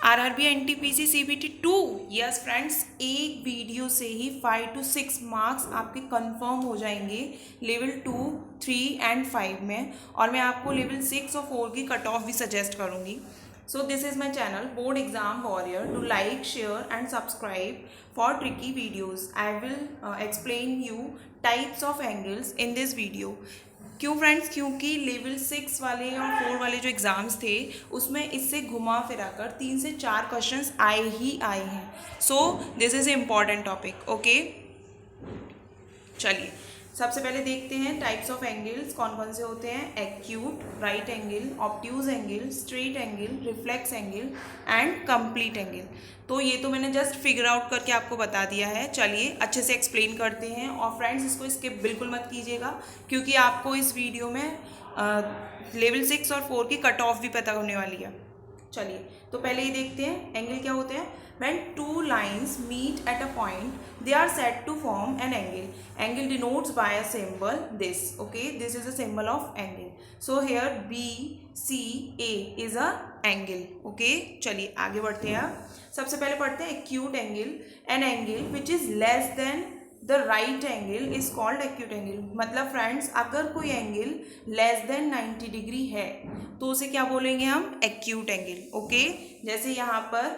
RRB NTPC CBT 2। Yes friends, एक video से ही 5 to 6 marks आपके कंफर्म हो जाएंगे लेवल 2, 3 एंड 5 में। और मैं आपको लेवल 6 और 4 की कट ऑफ भी सजेस्ट करूंगी। So this is my channel board exam warrior. To like, share and subscribe for tricky videos. I will explain you types of angles in this video. क्यों friends? क्योंकि level 6 वाले और 4 वाले जो exams थे उसमें इससे घुमा फिरा कर 3 से 4 क्वेश्चंस आए ही आए हैं। So this is a important topic. Okay, चलिए सबसे पहले देखते हैं टाइप्स ऑफ एंगल्स कौन कौन से होते हैं। Acute, right angle, obtuse angle, straight angle, reflex angle and complete angle. तो ये तो मैंने जस्ट फिगर आउट करके आपको बता दिया है। चलिए अच्छे से एक्सप्लेन करते हैं। और फ्रेंड्स, इसको स्किप बिल्कुल मत कीजिएगा क्योंकि आपको इस वीडियो में लेवल 6 और 4 की कट ऑफ भी पता होने वाली है। चलिए तो पहले ये देखते हैं एंगल क्या होते हैं। When two lines meet at a point, they are said to form an angle. Angle denotes by a symbol this. Okay, this is a symbol of angle. So here B C A is a angle. Okay, चलिए आगे बढ़ते हैं। सबसे पहले पढ़ते हैं acute angle. An angle which is less than the right angle is called acute angle. मतलब friends, अगर कोई एंगल लेस देन 90 डिग्री है तो उसे क्या बोलेंगे हम? Acute angle. ओके, जैसे यहाँ पर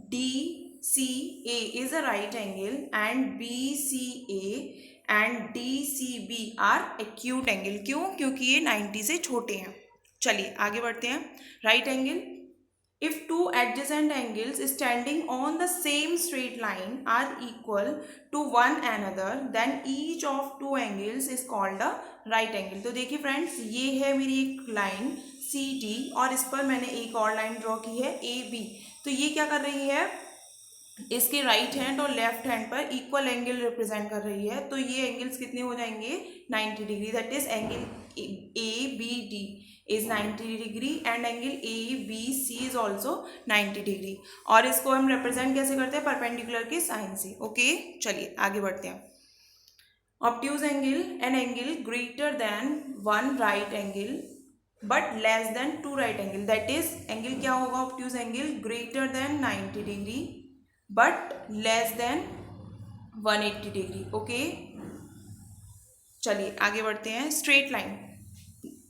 D C A is a right angle and B C A and D C B are acute angle. क्यों? क्योंकि ये 90 से छोटे हैं। चलिए आगे बढ़ते हैं। Right angle, if two adjacent angles standing on the same straight line are equal to one another, then each of two angles is called a right angle. तो देखिए फ्रेंड्स, ये है मेरी एक लाइन सी डी और इस पर मैंने एक और लाइन ड्रॉ की है ए बी। तो ये क्या कर रही है? इसके राइट हैंड और लेफ्ट हैंड पर इक्वल एंगल रिप्रेजेंट कर रही है। तो ये एंगल्स कितने हो जाएंगे? 90 degree. That is angle A B D is 90 degree and angle A B C is also 90 degree. और इसको हम रिप्रेजेंट कैसे करते हैं? परपेंडिकुलर के साइन से। ओके, चलिए आगे बढ़ते हैं। Obtuse angle, an angle greater than one right angle but less than two right angle. That is angle क्या होगा? Obtuse angle greater than 90 degree but less than 180 degree. Okay, चलिए आगे बढ़ते हैं। Straight line,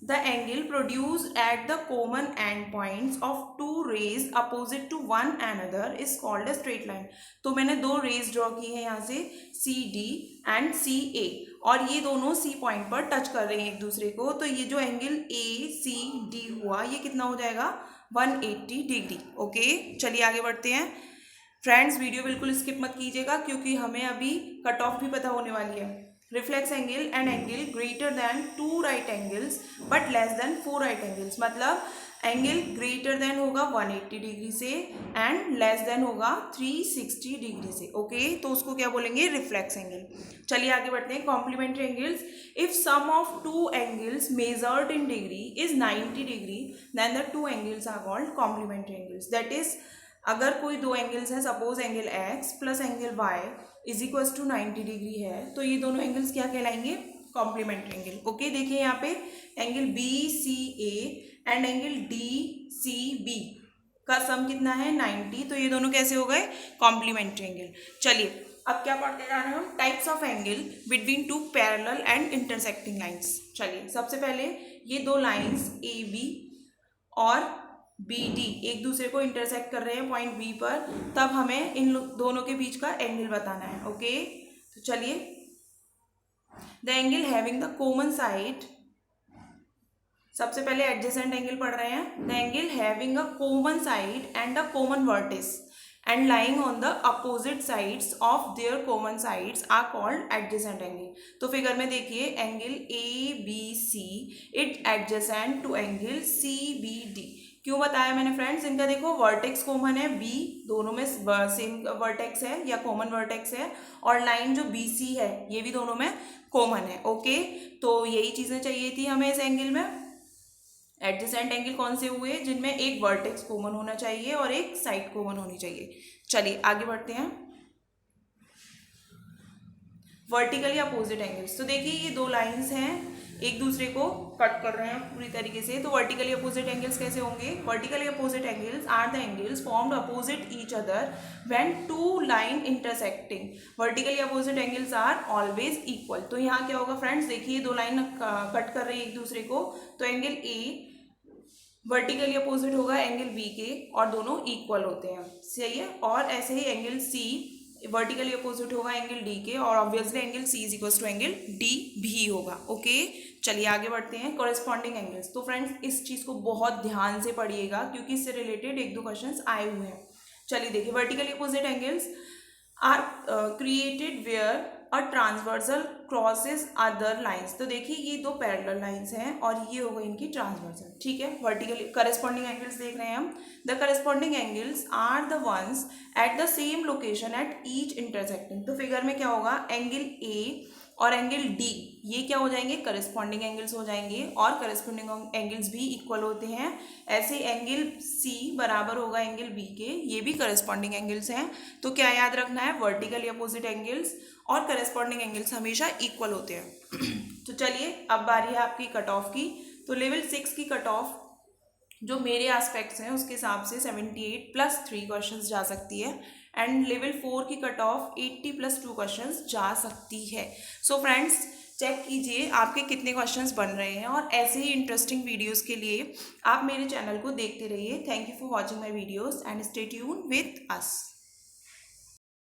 the angle produced at the common end points of two rays opposite to one another is called a straight line. तो मैंने दो raise draw की है यहाँ से, सी डी एंड सी ए, और ये दोनों सी पॉइंट पर टच कर रहे हैं एक दूसरे को। तो ये जो एंगल ए सी डी हुआ ये कितना हो जाएगा? 180 डिग्री। ओके, चलिए आगे बढ़ते हैं। फ्रेंड्स, वीडियो बिल्कुल स्किप मत कीजिएगा क्योंकि हमें अभी कट ऑफ भी पता होने वाली है। Reflex angle, an angle greater than two right angles but less than four right angles. मतलब एंगल ग्रेटर देन होगा 180 डिग्री से एंड लेस देन होगा 360 डिग्री से। ओके, तो उसको क्या बोलेंगे? Reflex angle. चलिए आगे बढ़ते हैं। Complementary angles, if sum of two angles measured in degree is 90 degree then the two angles are called complementary angles. That is अगर कोई दो एंगल्स हैं, suppose angle X plus angle Y is equal to 90 degree है, तो ये दोनों angles क्या कहलाएंगे? Complementary angle. ओके, देखिए यहाँ पे angle B C A and angle D C B का सम कितना है? 90। तो ये दोनों कैसे हो गए? Complementary angle. चलिए अब क्या पढ़ते जा रहे हैं हम? Types of angle between two parallel and intersecting lines. चलिए सबसे पहले ये दो लाइन्स ए बी और बी डी एक दूसरे को इंटरसेक्ट कर रहे हैं पॉइंट बी पर, तब हमें इन दोनों के बीच का एंगल बताना है। ओके, तो चलिए, the angle having the common side, सबसे पहले एडजेसेंट एंगल पढ़ रहे हैं। The angle having a common side and a common vertex and lying on the opposite sides of their common sides are called adjacent angle. तो figure में देखिए angle ABC it adjacent to angle CBD। क्यों बताया मैंने friends? इनका देखो vertex common है, B दोनों में सेम वर्टेक्स है या कॉमन वर्टेक्स है, और लाइन जो BC है ये भी दोनों में कॉमन है। ओके, तो यही चीज़ें चाहिए थी हमें इस एंगल में। एडजेसेंट एंगल कौन से हुए? जिनमें एक वर्टेक्स कॉमन होना चाहिए और एक साइड कॉमन होनी चाहिए। चलिए आगे बढ़ते हैं। वर्टिकली अपोजिट एंगल्स, तो देखिए ये दो लाइंस हैं, एक दूसरे को कट कर रहे हैं पूरी तरीके से, तो वर्टिकली अपोजिट एंगल्स कैसे होंगे? Vertically opposite angles are the angles formed opposite each other when two line intersecting. Vertically opposite angles are always equal. तो यहाँ क्या होगा फ्रेंड्स, देखिए दो लाइन कट कर रही है एक दूसरे को, तो एंगल ए वर्टिकली अपोजिट होगा एंगल बी के और दोनों इक्वल होते हैं, सही है। और ऐसे ही एंगल सी वर्टिकली अपोजिट होगा एंगल डी के और obviously angle C is equal to angle D भी होगा। ओके, चलिए आगे बढ़ते हैं। कॉरेस्पॉन्डिंग एंगल्स, तो फ्रेंड्स इस चीज को बहुत ध्यान से पढ़िएगा क्योंकि इससे रिलेटेड एक दो क्वेश्चंस आए हुए हैं। चलिए देखिए, vertically opposite angles are created where a transversal crosses other lines. तो देखिए ये दो पैरेलल लाइंस हैं और ये हो गई इनकी ट्रांसवर्सल, ठीक है। वर्टिकली करस्पॉन्डिंग एंगल्स देख रहे हैं हम। The corresponding angles are the ones at the same location at each intersecting. तो फिगर में क्या होगा, एंगल ए और एंगल डी ये क्या हो जाएंगे, करस्पॉन्डिंग एंगल्स हो जाएंगे और करस्पॉन्डिंग एंगल्स भी इक्वल होते हैं। ऐसे एंगल सी बराबर होगा एंगल बी के, ये भी करस्पॉन्डिंग एंगल्स हैं। तो क्या याद रखना है, वर्टिकली अपोजिट एंगल्स और करस्पॉन्डिंग एंगल्स हमेशा इक्वल होते हैं। तो चलिए अब बारी है आपकी कट ऑफ की। तो लेवल 6 की कट ऑफ जो मेरे एस्पेक्ट्स हैं उसके हिसाब से 78 + 3 क्वेश्चंस जा सकती है एंड लेवल 4 की कट ऑफ 80 + 2 क्वेश्चंस जा सकती है। सो फ्रेंड्स चेक कीजिए आपके कितने क्वेश्चंस बन रहे हैं और ऐसे ही इंटरेस्टिंग वीडियोस के लिए आप मेरे चैनल को देखते रहिए। Thank you for watching my videos and stay tuned with us.